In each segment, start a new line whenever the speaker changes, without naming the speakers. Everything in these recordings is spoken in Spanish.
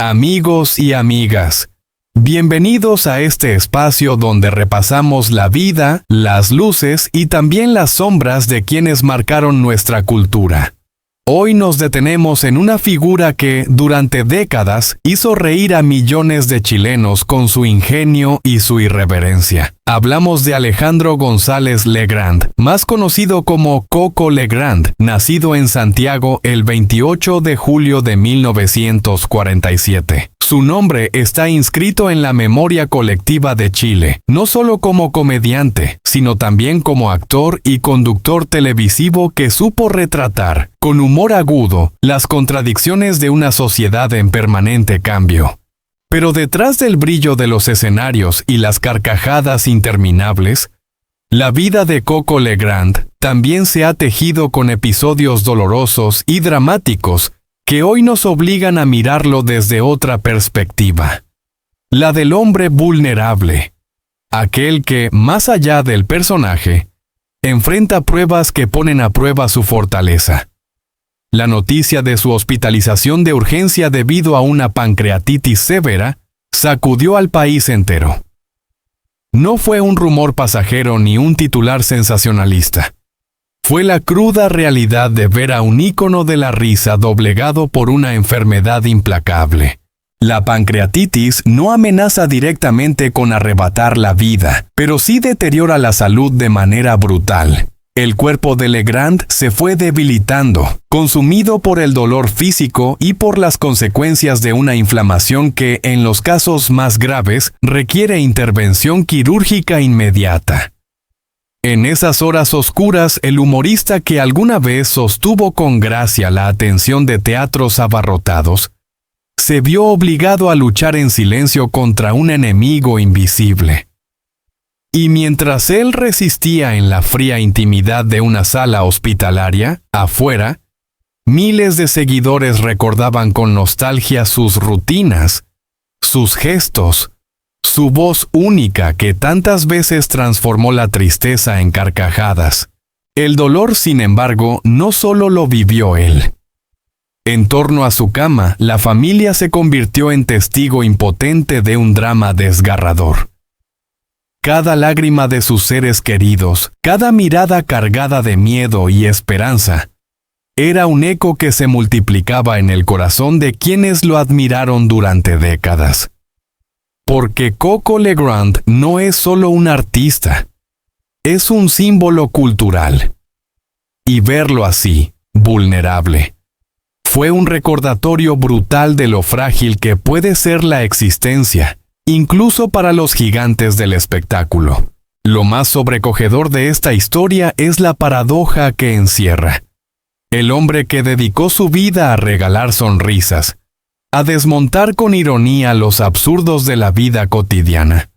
Amigos y amigas, bienvenidos a este espacio donde repasamos la vida, las luces y también las sombras de quienes marcaron nuestra cultura. Hoy nos detenemos en una figura que, durante décadas, hizo reír a millones de chilenos con su ingenio y su irreverencia. Hablamos de Alejandro González Legrand, más conocido como Coco Legrand, nacido en Santiago el 28 de julio de 1947. Su nombre está inscrito en la memoria colectiva de Chile, no solo como comediante, sino también como actor y conductor televisivo que supo retratar, con humor agudo, las contradicciones de una sociedad en permanente cambio. Pero detrás del brillo de los escenarios y las carcajadas interminables, la vida de Coco Legrand también se ha tejido con episodios dolorosos y dramáticos que hoy nos obligan a mirarlo desde otra perspectiva. La del hombre vulnerable, aquel que, más allá del personaje, enfrenta pruebas que ponen a prueba su fortaleza. La noticia de su hospitalización de urgencia debido a una pancreatitis severa sacudió al país entero. No fue un rumor pasajero ni un titular sensacionalista. Fue la cruda realidad de ver a un ícono de la risa doblegado por una enfermedad implacable. La pancreatitis no amenaza directamente con arrebatar la vida, pero sí deteriora la salud de manera brutal. El cuerpo de Legrand se fue debilitando, consumido por el dolor físico y por las consecuencias de una inflamación que, en los casos más graves, requiere intervención quirúrgica inmediata. En esas horas oscuras, el humorista que alguna vez sostuvo con gracia la atención de teatros abarrotados, se vio obligado a luchar en silencio contra un enemigo invisible. Y mientras él resistía en la fría intimidad de una sala hospitalaria, afuera, miles de seguidores recordaban con nostalgia sus rutinas, sus gestos, su voz única que tantas veces transformó la tristeza en carcajadas. El dolor, sin embargo, no solo lo vivió él. En torno a su cama, la familia se convirtió en testigo impotente de un drama desgarrador. Cada lágrima de sus seres queridos, cada mirada cargada de miedo y esperanza, era un eco que se multiplicaba en el corazón de quienes lo admiraron durante décadas. Porque Coco Legrand no es solo un artista, es un símbolo cultural. Y verlo así, vulnerable, fue un recordatorio brutal de lo frágil que puede ser la existencia, incluso para los gigantes del espectáculo. Lo más sobrecogedor de esta historia es la paradoja que encierra. El hombre que dedicó su vida a regalar sonrisas, a desmontar con ironía los absurdos de la vida cotidiana,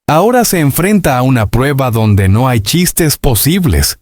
ahora se enfrenta a una prueba donde no hay chistes posibles,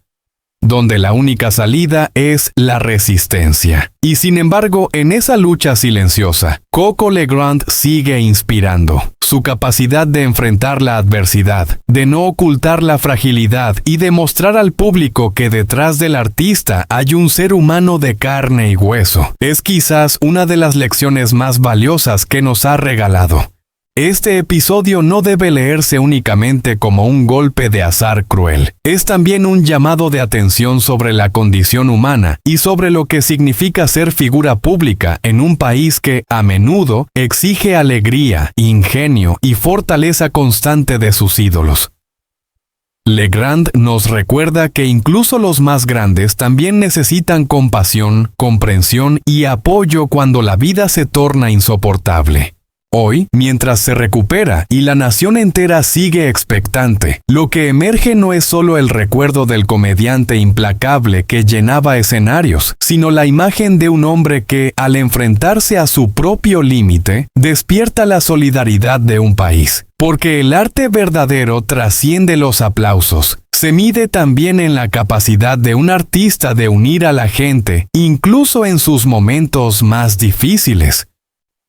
donde la única salida es la resistencia. Y sin embargo, en esa lucha silenciosa, Coco Legrand sigue inspirando. Su capacidad de enfrentar la adversidad, de no ocultar la fragilidad y de mostrar al público que detrás del artista hay un ser humano de carne y hueso, es quizás una de las lecciones más valiosas que nos ha regalado. Este episodio no debe leerse únicamente como un golpe de azar cruel. Es también un llamado de atención sobre la condición humana y sobre lo que significa ser figura pública en un país que, a menudo, exige alegría, ingenio y fortaleza constante de sus ídolos. Legrand nos recuerda que incluso los más grandes también necesitan compasión, comprensión y apoyo cuando la vida se torna insoportable. Hoy, mientras se recupera y la nación entera sigue expectante, lo que emerge no es solo el recuerdo del comediante implacable que llenaba escenarios, sino la imagen de un hombre que, al enfrentarse a su propio límite, despierta la solidaridad de un país. Porque el arte verdadero trasciende los aplausos. Se mide también en la capacidad de un artista de unir a la gente, incluso en sus momentos más difíciles.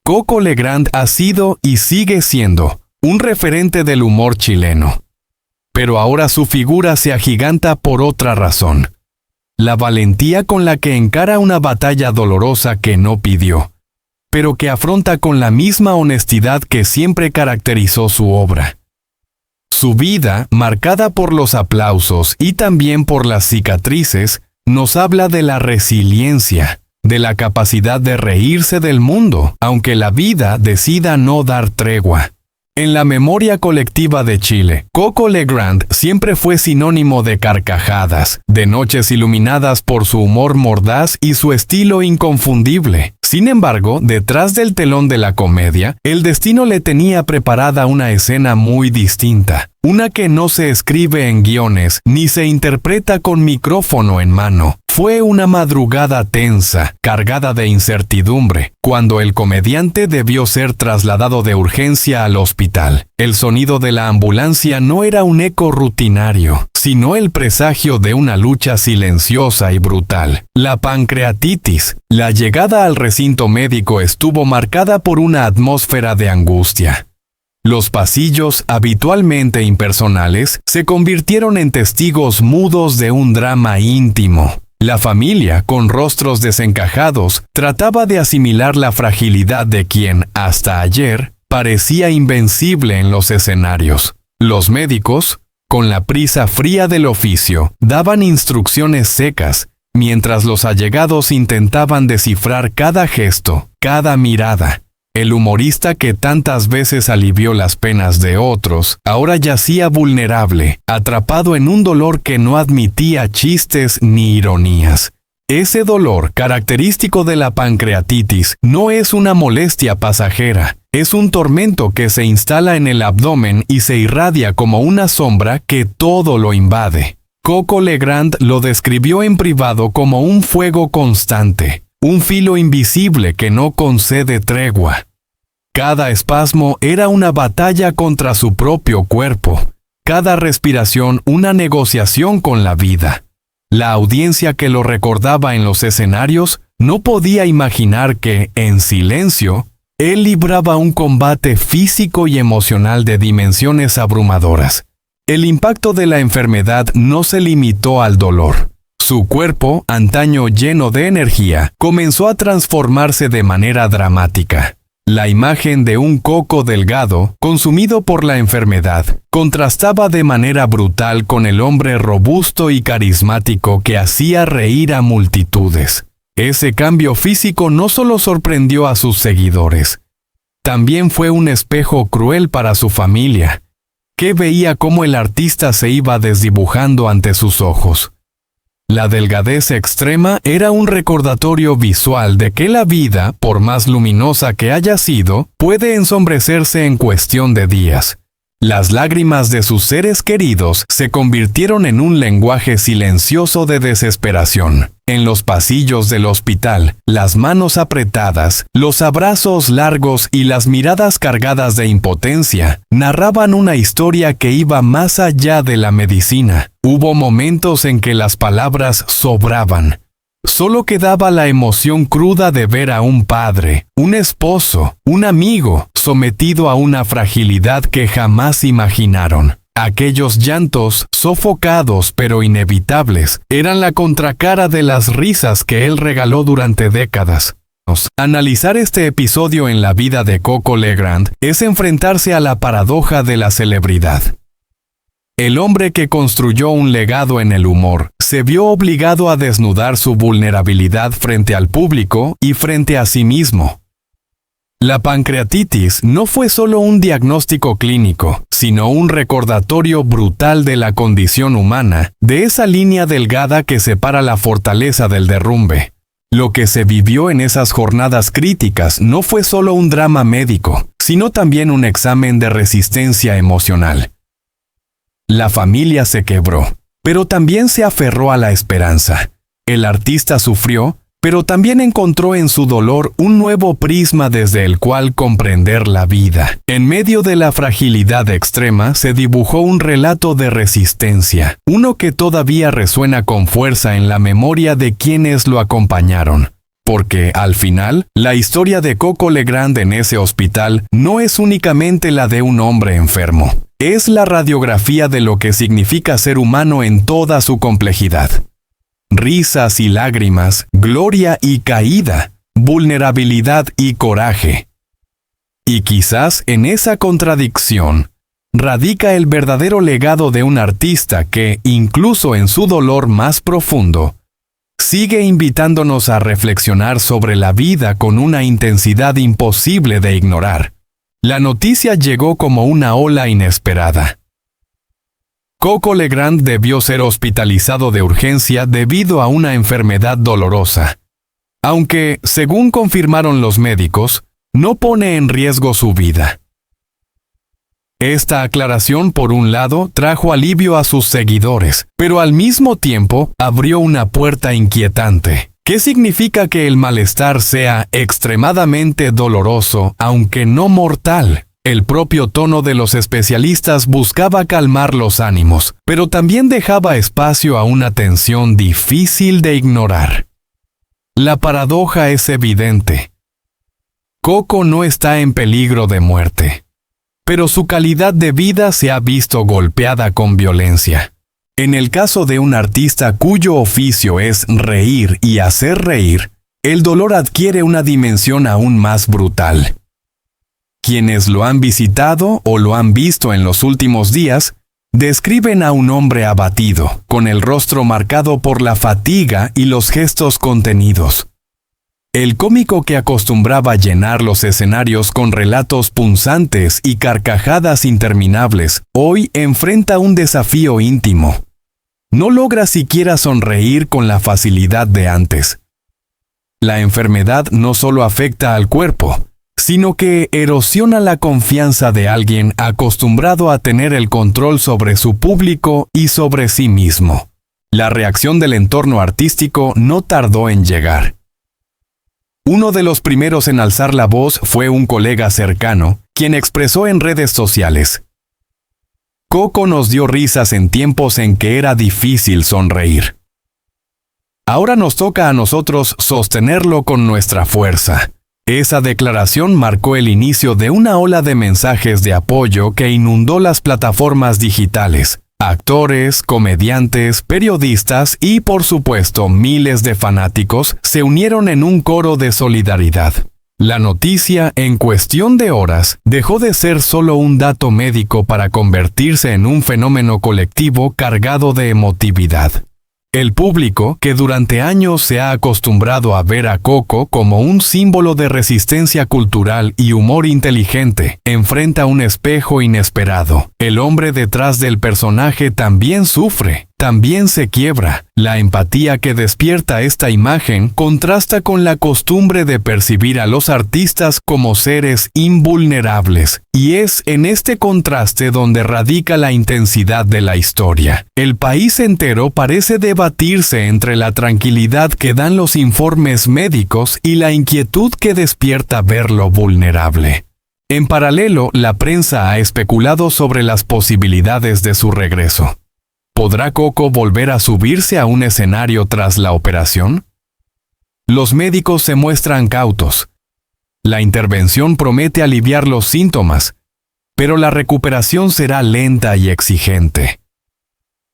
Coco Legrand ha sido y sigue siendo un referente del humor chileno. Pero ahora su figura se agiganta por otra razón. La valentía con la que encara una batalla dolorosa que no pidió, pero que afronta con la misma honestidad que siempre caracterizó su obra. Su vida, marcada por los aplausos y también por las cicatrices, nos habla de la resiliencia, de la capacidad de reírse del mundo, aunque la vida decida no dar tregua. En la memoria colectiva de Chile, Coco Legrand siempre fue sinónimo de carcajadas, de noches iluminadas por su humor mordaz y su estilo inconfundible. Sin embargo, detrás del telón de la comedia, el destino le tenía preparada una escena muy distinta, una que no se escribe en guiones ni se interpreta con micrófono en mano. Fue una madrugada tensa, cargada de incertidumbre, cuando el comediante debió ser trasladado de urgencia al hospital. El sonido de la ambulancia no era un eco rutinario, sino el presagio de una lucha silenciosa y brutal. La pancreatitis. La llegada al recinto médico estuvo marcada por una atmósfera de angustia. Los pasillos, habitualmente impersonales, se convirtieron en testigos mudos de un drama íntimo. La familia, con rostros desencajados, trataba de asimilar la fragilidad de quien, hasta ayer, parecía invencible en los escenarios. Los médicos, con la prisa fría del oficio, daban instrucciones secas, mientras los allegados intentaban descifrar cada gesto, cada mirada. El humorista que tantas veces alivió las penas de otros, ahora yacía vulnerable, atrapado en un dolor que no admitía chistes ni ironías. Ese dolor, característico de la pancreatitis, no es una molestia pasajera, es un tormento que se instala en el abdomen y se irradia como una sombra que todo lo invade. Coco Legrand lo describió en privado como un fuego constante, un filo invisible que no concede tregua. Cada espasmo era una batalla contra su propio cuerpo, cada respiración una negociación con la vida. La audiencia que lo recordaba en los escenarios no podía imaginar que, en silencio, él libraba un combate físico y emocional de dimensiones abrumadoras. El impacto de la enfermedad no se limitó al dolor. Su cuerpo, antaño lleno de energía, comenzó a transformarse de manera dramática. La imagen de un Coco delgado, consumido por la enfermedad, contrastaba de manera brutal con el hombre robusto y carismático que hacía reír a multitudes. Ese cambio físico no solo sorprendió a sus seguidores, también fue un espejo cruel para su familia, que veía cómo el artista se iba desdibujando ante sus ojos. La delgadez extrema era un recordatorio visual de que la vida, por más luminosa que haya sido, puede ensombrecerse en cuestión de días. Las lágrimas de sus seres queridos se convirtieron en un lenguaje silencioso de desesperación. En los pasillos del hospital, las manos apretadas, los abrazos largos y las miradas cargadas de impotencia narraban una historia que iba más allá de la medicina. Hubo momentos en que las palabras sobraban. Solo quedaba la emoción cruda de ver a un padre, un esposo, un amigo, sometido a una fragilidad que jamás imaginaron. Aquellos llantos, sofocados pero inevitables, eran la contracara de las risas que él regaló durante décadas. Analizar este episodio en la vida de Coco Legrand es enfrentarse a la paradoja de la celebridad. El hombre que construyó un legado en el humor se vio obligado a desnudar su vulnerabilidad frente al público y frente a sí mismo. La pancreatitis no fue solo un diagnóstico clínico, sino un recordatorio brutal de la condición humana, de esa línea delgada que separa la fortaleza del derrumbe. Lo que se vivió en esas jornadas críticas no fue solo un drama médico, sino también un examen de resistencia emocional. La familia se quebró, pero también se aferró a la esperanza. El artista sufrió, pero también encontró en su dolor un nuevo prisma desde el cual comprender la vida. En medio de la fragilidad extrema se dibujó un relato de resistencia, uno que todavía resuena con fuerza en la memoria de quienes lo acompañaron. Porque, al final, la historia de Coco Legrand en ese hospital no es únicamente la de un hombre enfermo. Es la radiografía de lo que significa ser humano en toda su complejidad. Risas y lágrimas, gloria y caída, vulnerabilidad y coraje. Y quizás en esa contradicción radica el verdadero legado de un artista que, incluso en su dolor más profundo, sigue invitándonos a reflexionar sobre la vida con una intensidad imposible de ignorar. La noticia llegó como una ola inesperada. Coco Legrand debió ser hospitalizado de urgencia debido a una enfermedad dolorosa, aunque, según confirmaron los médicos, no pone en riesgo su vida. Esta aclaración, por un lado, trajo alivio a sus seguidores, pero al mismo tiempo abrió una puerta inquietante. ¿Qué significa que el malestar sea extremadamente doloroso, aunque no mortal? El propio tono de los especialistas buscaba calmar los ánimos, pero también dejaba espacio a una tensión difícil de ignorar. La paradoja es evidente. Coco no está en peligro de muerte, pero su calidad de vida se ha visto golpeada con violencia. En el caso de un artista cuyo oficio es reír y hacer reír, el dolor adquiere una dimensión aún más brutal. Quienes lo han visitado o lo han visto en los últimos días, describen a un hombre abatido, con el rostro marcado por la fatiga y los gestos contenidos. El cómico que acostumbraba llenar los escenarios con relatos punzantes y carcajadas interminables, hoy enfrenta un desafío íntimo. No logra siquiera sonreír con la facilidad de antes. La enfermedad no solo afecta al cuerpo, sino que erosiona la confianza de alguien acostumbrado a tener el control sobre su público y sobre sí mismo. La reacción del entorno artístico no tardó en llegar. Uno de los primeros en alzar la voz fue un colega cercano, quien expresó en redes sociales: Coco nos dio risas en tiempos en que era difícil sonreír. Ahora nos toca a nosotros sostenerlo con nuestra fuerza. Esa declaración marcó el inicio de una ola de mensajes de apoyo que inundó las plataformas digitales. Actores, comediantes, periodistas y, por supuesto, miles de fanáticos se unieron en un coro de solidaridad. La noticia, en cuestión de horas, dejó de ser solo un dato médico para convertirse en un fenómeno colectivo cargado de emotividad. El público, que durante años se ha acostumbrado a ver a Coco como un símbolo de resistencia cultural y humor inteligente, enfrenta un espejo inesperado. El hombre detrás del personaje también sufre, también se quiebra. La empatía que despierta esta imagen contrasta con la costumbre de percibir a los artistas como seres invulnerables, y es en este contraste donde radica la intensidad de la historia. El país entero parece debatirse entre la tranquilidad que dan los informes médicos y la inquietud que despierta verlo vulnerable. En paralelo, la prensa ha especulado sobre las posibilidades de su regreso. ¿Podrá Coco volver a subirse a un escenario tras la operación? Los médicos se muestran cautos. La intervención promete aliviar los síntomas, pero la recuperación será lenta y exigente.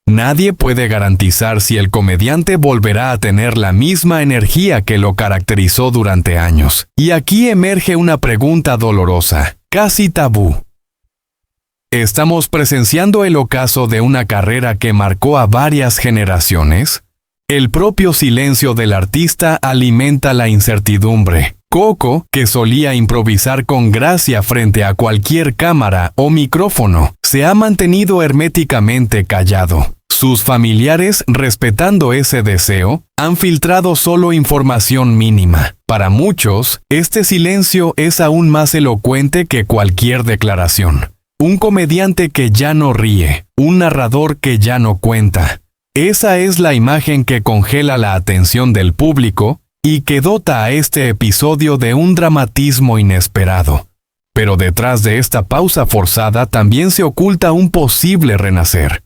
Nadie puede garantizar si el comediante volverá a tener la misma energía que lo caracterizó durante años. Y aquí emerge una pregunta dolorosa, casi tabú. ¿Estamos presenciando el ocaso de una carrera que marcó a varias generaciones? El propio silencio del artista alimenta la incertidumbre. Coco, que solía improvisar con gracia frente a cualquier cámara o micrófono, se ha mantenido herméticamente callado. Sus familiares, respetando ese deseo, han filtrado solo información mínima. Para muchos, este silencio es aún más elocuente que cualquier declaración. Un comediante que ya no ríe, un narrador que ya no cuenta. Esa es la imagen que congela la atención del público y que dota a este episodio de un dramatismo inesperado. Pero detrás de esta pausa forzada también se oculta un posible renacer.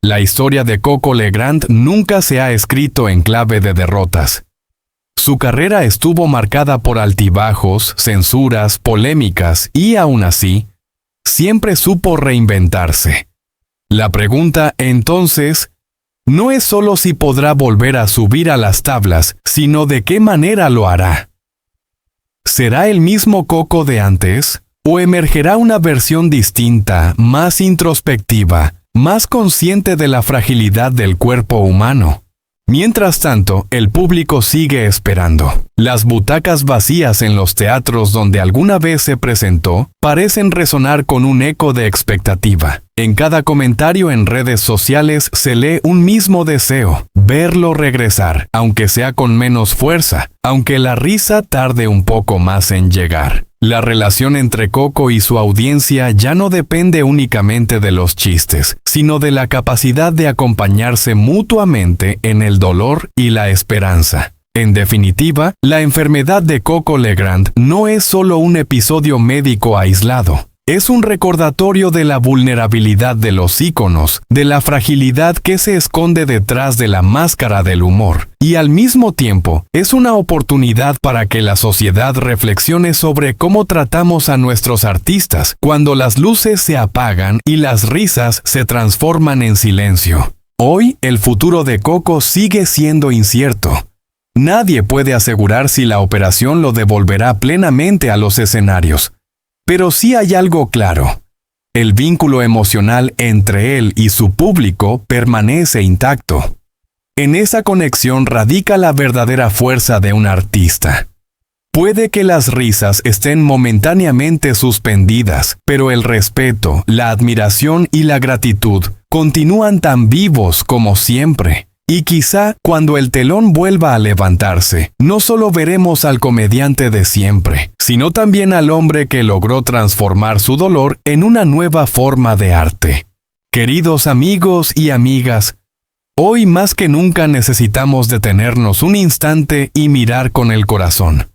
La historia de Coco Legrand nunca se ha escrito en clave de derrotas. Su carrera estuvo marcada por altibajos, censuras, polémicas y, aún así, siempre supo reinventarse. La pregunta, entonces, no es solo si podrá volver a subir a las tablas, sino de qué manera lo hará. ¿Será el mismo Coco de antes? ¿O emergerá una versión distinta, más introspectiva, más consciente de la fragilidad del cuerpo humano? Mientras tanto, el público sigue esperando. Las butacas vacías en los teatros donde alguna vez se presentó parecen resonar con un eco de expectativa. En cada comentario en redes sociales se lee un mismo deseo: verlo regresar, aunque sea con menos fuerza, aunque la risa tarde un poco más en llegar. La relación entre Coco y su audiencia ya no depende únicamente de los chistes, sino de la capacidad de acompañarse mutuamente en el dolor y la esperanza. En definitiva, la enfermedad de Coco Legrand no es solo un episodio médico aislado. Es un recordatorio de la vulnerabilidad de los íconos, de la fragilidad que se esconde detrás de la máscara del humor, y al mismo tiempo es una oportunidad para que la sociedad reflexione sobre cómo tratamos a nuestros artistas cuando las luces se apagan y las risas se transforman en silencio. Hoy, el futuro de Coco sigue siendo incierto. Nadie puede asegurar si la operación lo devolverá plenamente a los escenarios. Pero sí hay algo claro: el vínculo emocional entre él y su público permanece intacto. En esa conexión radica la verdadera fuerza de un artista. Puede que las risas estén momentáneamente suspendidas, pero el respeto, la admiración y la gratitud continúan tan vivos como siempre. Y quizá cuando el telón vuelva a levantarse, no solo veremos al comediante de siempre, sino también al hombre que logró transformar su dolor en una nueva forma de arte. Queridos amigos y amigas, hoy más que nunca necesitamos detenernos un instante y mirar con el corazón.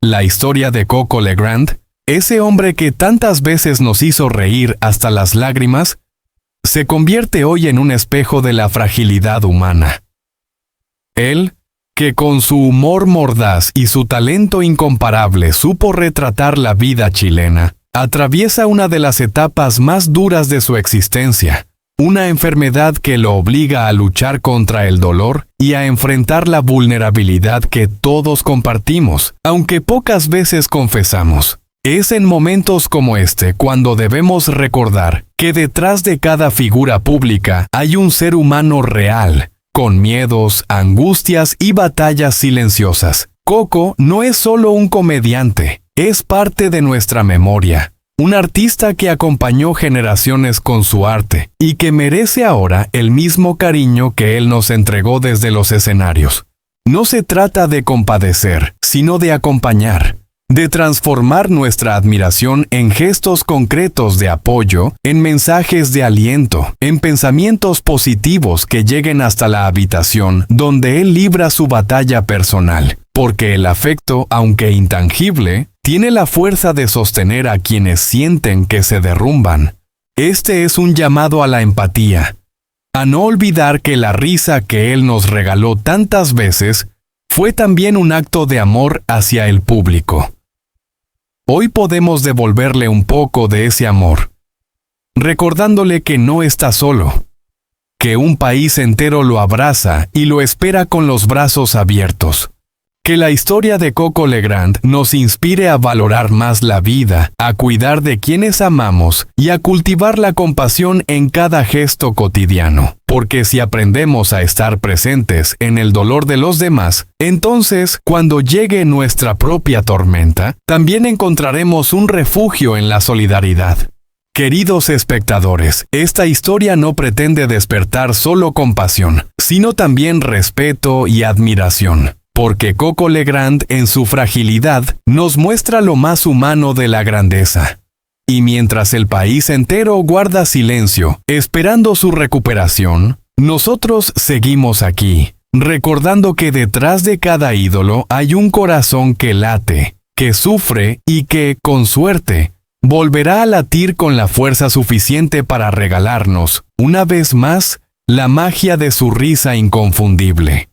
La historia de Coco Legrand, ese hombre que tantas veces nos hizo reír hasta las lágrimas, se convierte hoy en un espejo de la fragilidad humana. Él, que con su humor mordaz y su talento incomparable supo retratar la vida chilena, atraviesa una de las etapas más duras de su existencia, una enfermedad que lo obliga a luchar contra el dolor y a enfrentar la vulnerabilidad que todos compartimos, aunque pocas veces confesamos. Es en momentos como este cuando debemos recordar que detrás de cada figura pública hay un ser humano real, con miedos, angustias y batallas silenciosas. Coco no es solo un comediante, es parte de nuestra memoria, un artista que acompañó generaciones con su arte y que merece ahora el mismo cariño que él nos entregó desde los escenarios. No se trata de compadecer, sino de acompañar, de transformar nuestra admiración en gestos concretos de apoyo, en mensajes de aliento, en pensamientos positivos que lleguen hasta la habitación donde él libra su batalla personal, porque el afecto, aunque intangible, tiene la fuerza de sostener a quienes sienten que se derrumban. Este es un llamado a la empatía, a no olvidar que la risa que él nos regaló tantas veces fue también un acto de amor hacia el público. Hoy podemos devolverle un poco de ese amor, recordándole que no está solo, que un país entero lo abraza y lo espera con los brazos abiertos. Que la historia de Coco Legrand nos inspire a valorar más la vida, a cuidar de quienes amamos y a cultivar la compasión en cada gesto cotidiano. Porque si aprendemos a estar presentes en el dolor de los demás, entonces, cuando llegue nuestra propia tormenta, también encontraremos un refugio en la solidaridad. Queridos espectadores, esta historia no pretende despertar solo compasión, sino también respeto y admiración. Porque Coco Legrand, en su fragilidad, nos muestra lo más humano de la grandeza. Y mientras el país entero guarda silencio, esperando su recuperación, nosotros seguimos aquí, recordando que detrás de cada ídolo hay un corazón que late, que sufre y que, con suerte, volverá a latir con la fuerza suficiente para regalarnos, una vez más, la magia de su risa inconfundible.